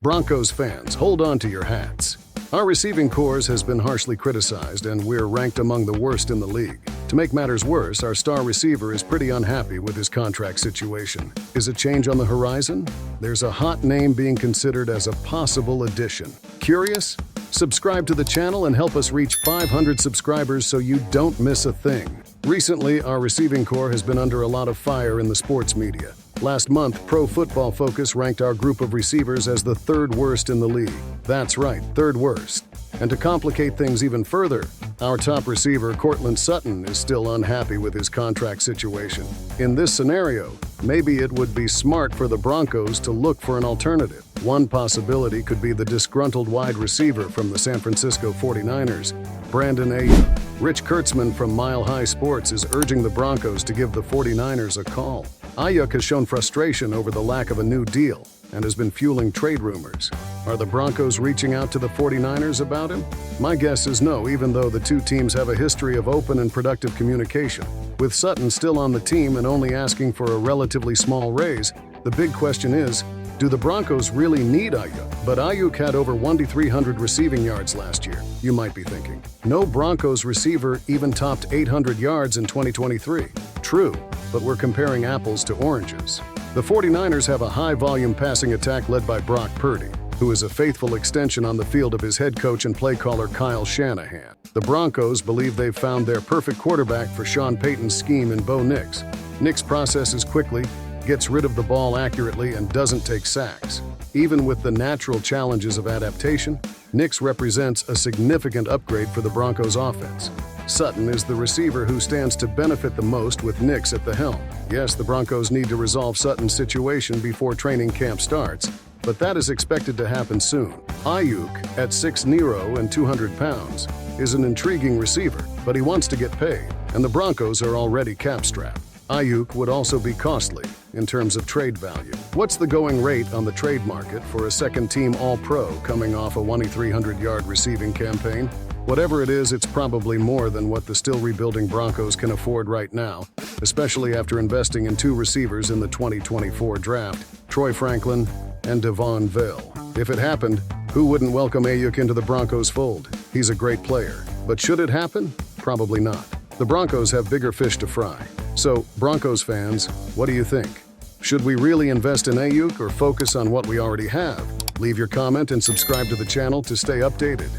Broncos fans, hold on to your hats. Our receiving corps has been harshly criticized, and we're ranked among the worst in the league. To make matters worse, our star receiver is pretty unhappy with his contract situation. Is a change on the horizon? There's a hot name being considered as a possible addition. Curious? Subscribe to the channel and help us reach 500 subscribers so you don't miss a thing. Recently, our receiving corps has been under a lot of fire in the sports media. Last month, Pro Football Focus ranked our group of receivers as the third worst in the league. That's right, third worst. And to complicate things even further, our top receiver, Courtland Sutton, is still unhappy with his contract situation. In this scenario, maybe it would be smart for the Broncos to look for an alternative. One possibility could be the disgruntled wide receiver from the San Francisco 49ers, Brandon Ayuk. Rich Kurtzman from Mile High Sports is urging the Broncos to give the 49ers a call. Ayuk has shown frustration over the lack of a new deal and has been fueling trade rumors. Are the Broncos reaching out to the 49ers about him? My guess is no, even though the two teams have a history of open and productive communication. With Sutton still on the team and only asking for a relatively small raise, the big question is, do the Broncos really need Ayuk? But Ayuk had over 1,300 receiving yards last year, you might be thinking. No Broncos receiver even topped 800 yards in 2023. True, but we're comparing apples to oranges. The 49ers have a high-volume passing attack led by Brock Purdy, who is a faithful extension on the field of his head coach and play caller Kyle Shanahan. The Broncos believe they've found their perfect quarterback for Sean Payton's scheme in Bo Nix. Nix processes quickly, gets rid of the ball accurately, and doesn't take sacks. Even with the natural challenges of adaptation, Nix represents a significant upgrade for the Broncos' offense. Sutton is the receiver who stands to benefit the most with Nix at the helm. Yes, the Broncos need to resolve Sutton's situation before training camp starts, but that is expected to happen soon. Ayuk, at 6'0" and 200 pounds, is an intriguing receiver, but he wants to get paid, and the Broncos are already cap-strapped. Ayuk would also be costly in terms of trade value. What's the going rate on the trade market for a second-team All-Pro coming off a 2,300-yard receiving campaign? Whatever it is, it's probably more than what the still rebuilding Broncos can afford right now, especially after investing in two receivers in the 2024 draft, Troy Franklin and Devon Vale. If it happened, who wouldn't welcome Ayuk into the Broncos fold? He's a great player. But should it happen? Probably not. The Broncos have bigger fish to fry. So, Broncos fans, what do you think? Should we really invest in Ayuk or focus on what we already have? Leave your comment and subscribe to the channel to stay updated.